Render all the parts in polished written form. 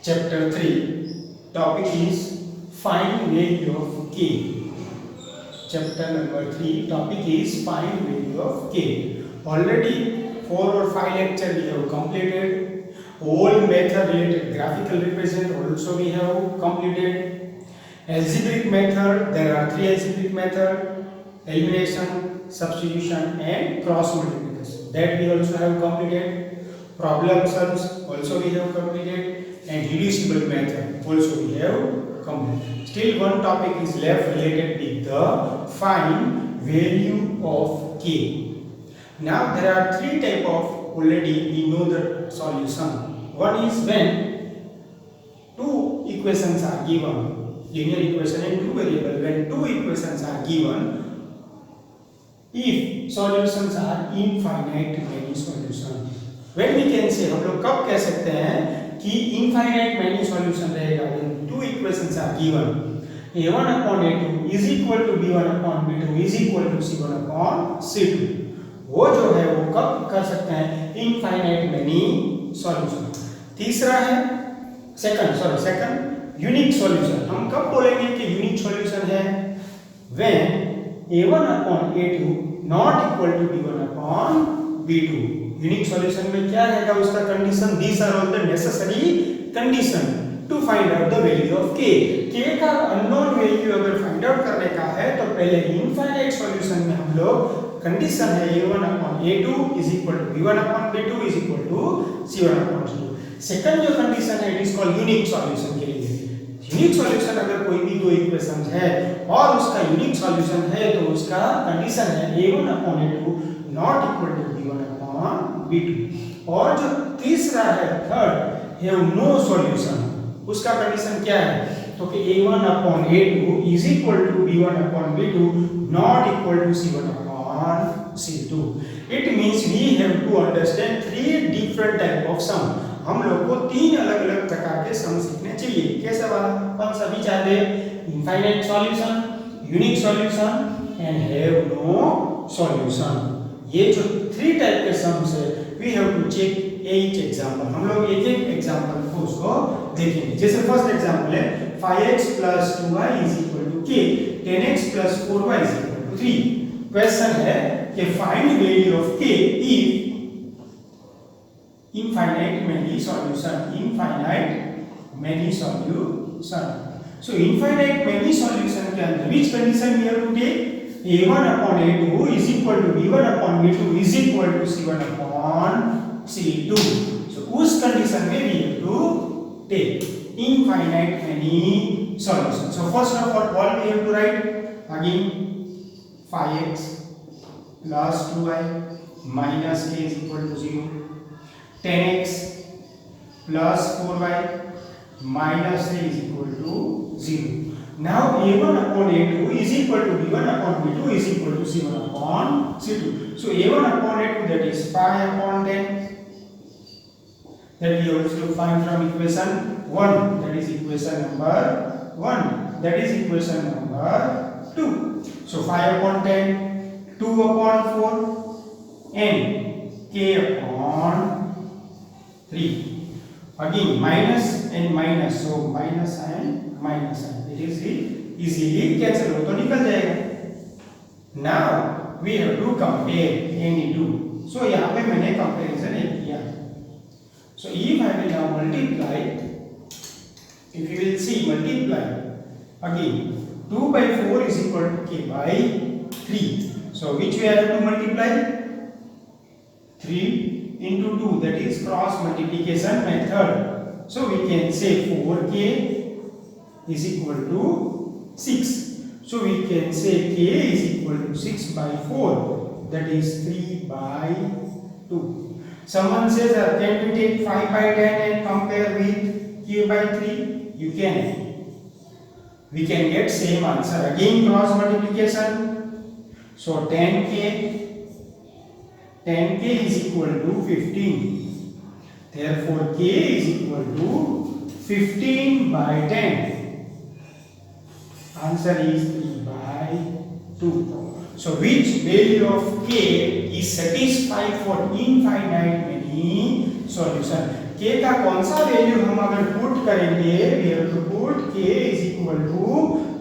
Chapter 3, topic is find value of k. Chapter number 3, topic is find value of k. Already 4 or 5 lectures we have completed. All method related graphical represent also we have completed. Algebraic method, there are 3 algebraic methods: elimination, substitution and cross multiplication. That we also have completed. Problem sums also we have completed. And reducible method also we have completed. Still one topic is left related with the find value of k. Now there are 3 type of, already we know the solution. One is when 2 equations are given, linear equation and 2 variable. When 2 equations are given, if solutions are infinite many solutions. When we can say, हम लोग कब कह सकते हैं कि infinite many solution रहेगा when 2 equations are given. a1 upon a2 is equal to b1 upon b2 is equal to c1 upon c2. वो जो है वो कब कर सकते हैं infinite many solution. तीसरा है सेकंड यूनिक सॉल्यूशन. हम कब बोलेंगे कि यूनिक सॉल्यूशन है when a1 upon a2 not equal to b1 upon b2. Unique solution में क्या रहेगा उसका condition? These are all the necessary condition to find out the value of k. k का अननोन वैल्यू अगर find out करने का है तो पहले इनफाइनाइट सॉल्यूशन में हम लोग कंडीशन है a1 upon a2 is equal to b1 upon b2 is equal to c1 upon c2. Second जो कंडीशन है it is called unique solution के लिए. यूनिक सॉल्यूशन अगर कोई भी दो इक्वेशन है और उसका यूनिक सॉल्यूशन है तो उसका कंडीशन है a1 upon a2 not equal to b1 upon b2. और जो तीसरा है थर्ड है नो सॉल्यूशन, उसका कंडीशन क्या है? तो कि a1 upon a2 is equal to b1 upon b2 not equal to c1 upon c2. It means we have to understand 3 different type of sum. हम लोग को 3 अलग-अलग प्रकार के सम सीखने चाहिए. कैसे वाला? कौन सा भी चाहे? Infinite solution, unique solution and have no solution. ये जो 3 टाइप के सम्स है we have to check each example. हम लोग एक-एक एग्जांपल को उसको देखेंगे. जैसे फर्स्ट एग्जांपल है 5x + 2y = k, 10x + 4y = 3. Question है कि find value of k if infinite many solution. So infinite many solution के अंदर which condition we have to take? a1 upon a2 is equal to b1 upon b2 is equal to c1 upon c2. So उस condition में we have to take infinite many solution. So first of all we have to write again 5x plus 2y minus k is equal to 0. 10x plus 4y minus 3 is equal to 0. Now a1 upon a2 is equal to b1 upon b2 is equal to c1 upon c2. So a1 upon a2 that is 5 upon 10. That we also find from equation 1. That is equation number 1. That is equation number 2. So 5 upon 10, 2 upon 4 and k upon 3. Again minus and minus, so minus and minus, it is easily cancel हो तो निकल जाएगा. Now we have to compare any two. So यहाँ पे मैंने comparison एक किया. So if I will now multiply, if you will see multiply again 2 by 4 is equal to k by 3. So which we have to multiply? 3 into 2, that is cross multiplication method. So we can say 4k is equal to 6. So we can say k is equal to 6 by 4, that is 3 by 2. Someone says can we take 5 by 10 and compare with k by 3? You can. We can get same answer. Again cross multiplication. So 10k is equal to 15. Therefore k is equal to 15 by 10. Answer is 3 by 2. So which value of k is satisfied for infinite many solution? k का कौन सा value हम अगर put करेंगे, we have to put k is equal to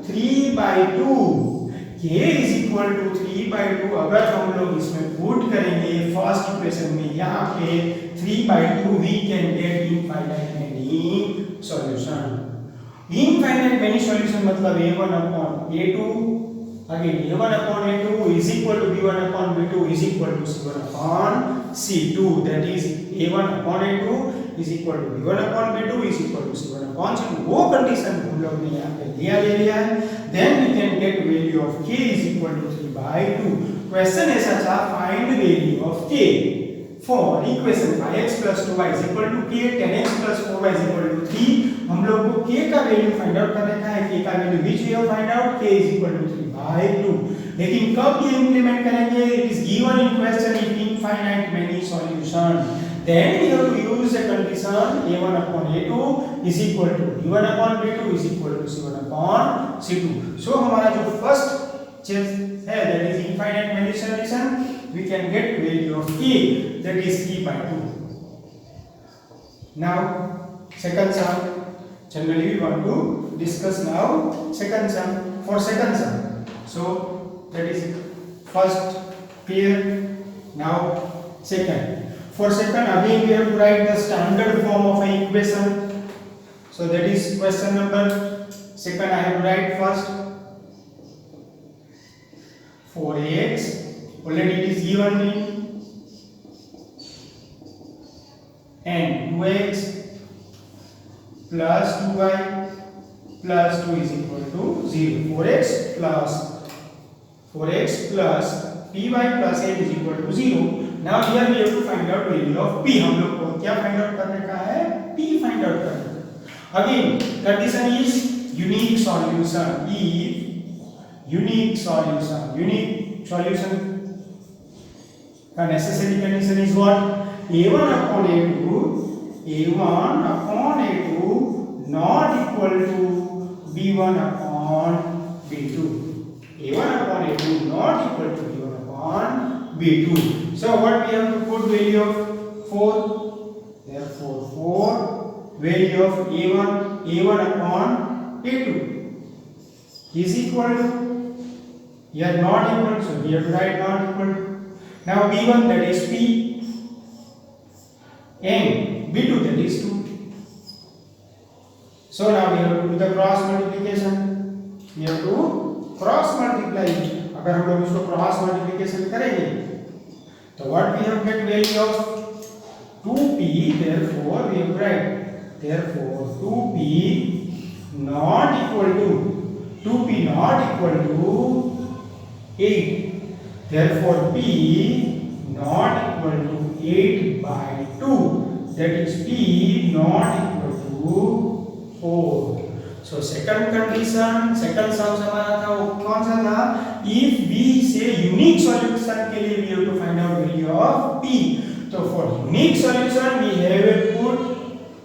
3/2. k is equal to 3/2 अगर हम लोग इसमें पुट करेंगे फर्स्ट इक्वेशन में, यहाँ पे 3/2 we can get infinite many solution. Infinite many solution मतलब a1 upon a2, again a1 upon a2 is equal to b1 upon b2 is equal to c1 upon c2, that is a1 upon a2 is equal to b1 upon b2 is equal to c1 upon c2. वो condition हम लोग ने यहाँ पे ले लिया है. Then we can get value of k is equal to 3/2. Question ऐसा था, find value of k for equation 5x plus 2y is equal to k, 10x plus 4y is equal to 3. हम लोग को k का value find out करने का है. k का value which we have find out, k is equal to 3/2. लेकिन कब ये इंप्लीमेंट करेंगे? It is given in question if infinite many solution. Then we have to use the condition a1 upon a2 is equal to b1 upon b2 is equal to c1 upon c2. So हमारा जो first चीज है, that is infinite many solution, we can get value of k, that is 3/2. Now second sum, generally we want to discuss now second sum. For second sum, so that is first clear. Now second, for second again we have to write the standard form of an equation. So that is question number second. I have to write first 4x, already it is given me, and 2x plus 2y plus 2 is equal to 0. 4x plus py plus n is equal to 0. Now here we have to find out value of p. हम लोग को क्या find out करने का है? p find out करने का. Again condition is unique solution. If unique solution का necessary condition is what? a1 upon a2 not equal to b1 upon b2. a1 upon a2 not equal to b1 upon b2. So what we have to put value of 4. Therefore 4 value of a1 upon a2 is equal to, here not equal, so we have to write not equal to. Now b1 that is p and b2 that is 2. So now we have to do the cross multiplication. We have to cross multiply. अगर हम लोग इसको cross multiplication करेंगे तो what we have get value of 2p. Therefore we have write, therefore 2p not equal to 8. Therefore p not equal to 8/2. That is p not equal to 4. So second condition, second sum हमारा था वो कौन सा था? If we say unique solution के लिए we have to find out value of p. So for unique solution we have a put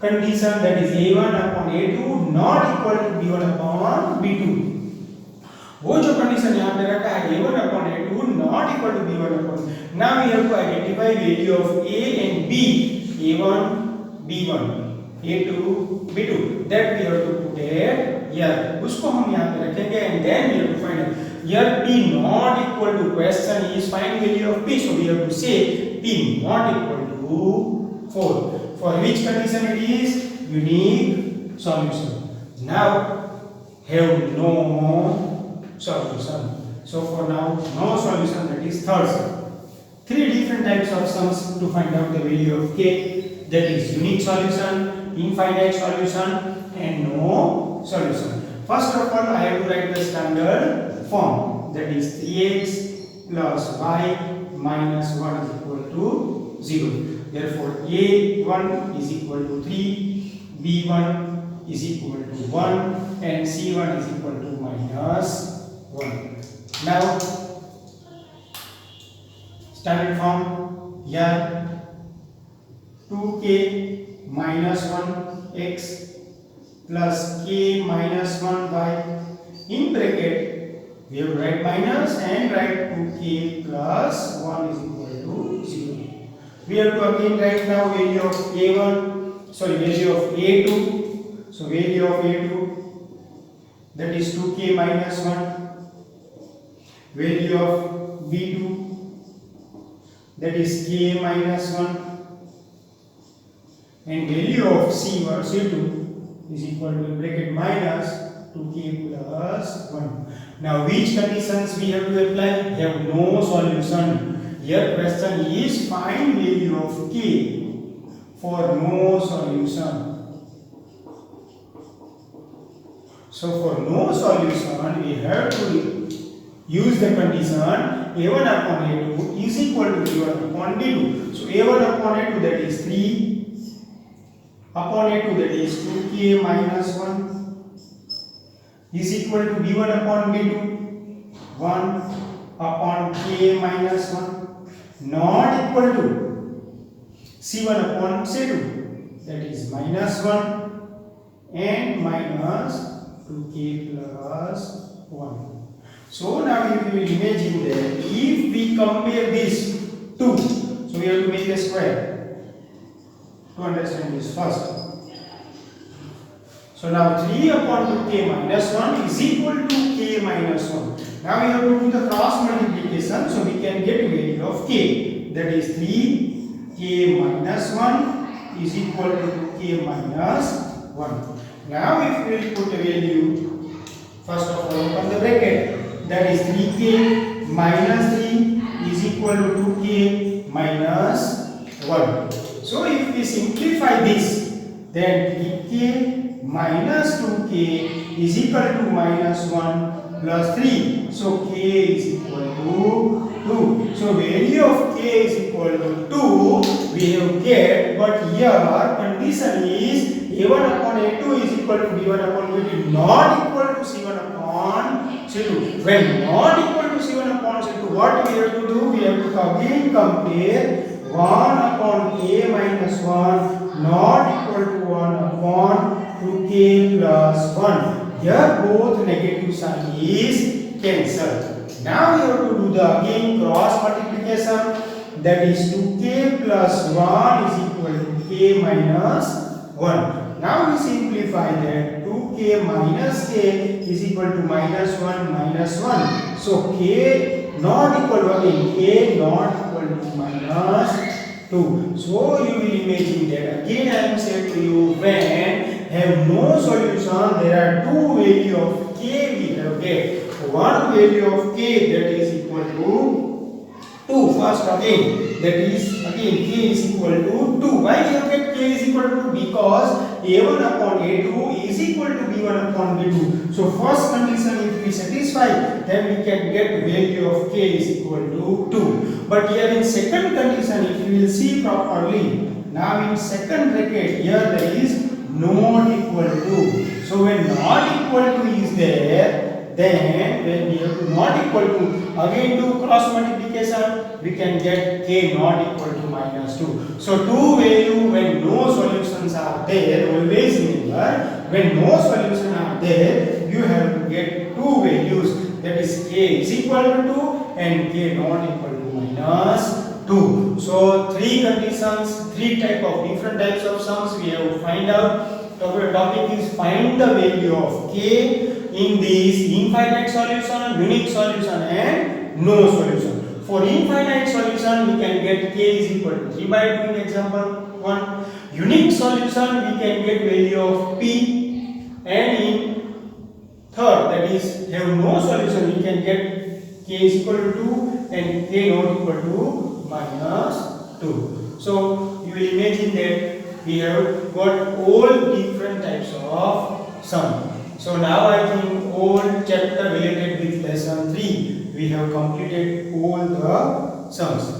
condition, that is a1 upon a2 not equal to b1 upon b2. वो जो condition यहाँ पे रखा है a1 upon a2 not equal to b1 upon. Now we have to identify value of a and b, a1 b1 a2 b2, that we have to put here. उसको हम यहाँ पे रखेंगे and then we have to find out. Here p not equal to, question is find value of p, so we have to say p not equal to 4. For which condition it is? Unique solution. Now have no solution. So for now no solution, that is third sum. 3 different types of sums to find out the value of k, that is unique solution, infinite solution and no solution. First of all I have to write the standard form, that is 3x plus y minus 1 is equal to 0. Therefore a1 is equal to 3, b1 is equal to 1 and c1 is equal to minus 1. Now standard form, here 2k minus 1 x plus k minus 1 y, in bracket we have to write minus and write 2k plus 1 is equal to 0. We have to again write now value of a1 value of A2, so value of A2, that is 2k minus 1, value of B2, that is k minus 1, and value of C2 is equal to bracket minus 2k plus 1. Now which conditions we have to apply? We have no solution. Here question is find value of k for no solution. So for no solution we have to use the condition a1 upon a2 is equal to b1 upon b2. So a1 upon a2 that is 3 upon a2 that is 2k minus 1 is equal to b1 upon b2 1 upon k minus 1 not equal to c1 upon c2 that is minus 1 and minus 2k plus 1. So now if you will imagine that if we compare this 2, so we have to make a square to understand this first. So now 3 upon 2k minus 1 is equal to k minus 1. Now we have to do the cross multiplication, so we can get value of k, that is 3k minus 1 is equal to k minus 1. Now if we will put a value, first of all open the bracket, that is 3k minus 3 is equal to 2k minus 1. So if we simplify this, then 3k minus 2k is equal to minus 1 plus 3. So k is equal to 2. So value of k is equal to 2 we have get, but here condition is a1 upon a2 is equal to b1 upon b2 not equal to c1 upon c2. When not equal to c1 upon c2, what we have to do? We have to again compare 1 upon k minus 1 not equal to 1 upon 2k plus 1. Here both negative sign is cancelled. Now we have to do the again cross multiplication, that is 2k plus 1 is equal to k minus 1. Now we simplify that 2k minus k is equal to minus 1 minus 1. So k not equal to again k not equal to minus 2. So you will imagine that again I am saying to you, when have no solution there are two value of k we have get. One value of k that is equal to 2. First again, that is again k is equal to 2. Why we have get k is equal to 2? Because a1 upon a2 is equal to b1 upon b2. So first condition if we satisfy, then we can get value of k is equal to 2. But here in second condition, if you will see properly, now in second bracket here there is not equal to. So when not equal to is there, then when we have to not equal to, again do cross multiplication, we can get k not equal to minus 2. So 2 value when no solutions are there, always remember when no solutions are there, you have to get 2 values, that is k is equal to 2 and k not equal to minus 2. So 3 conditions, 3 different types of sums we have to find out. Our topic is find the value of k in this infinite solution, unique solution and no solution. For infinite solution we can get k is equal to 3 by doing example 1. Unique solution we can get value of p, and in third, that is have no solution, we can get k is equal to 2 and k not equal to minus 2. So you will imagine that we have got all different types of sum. So now I think all chapter related with lesson 3 we have completed all the sums.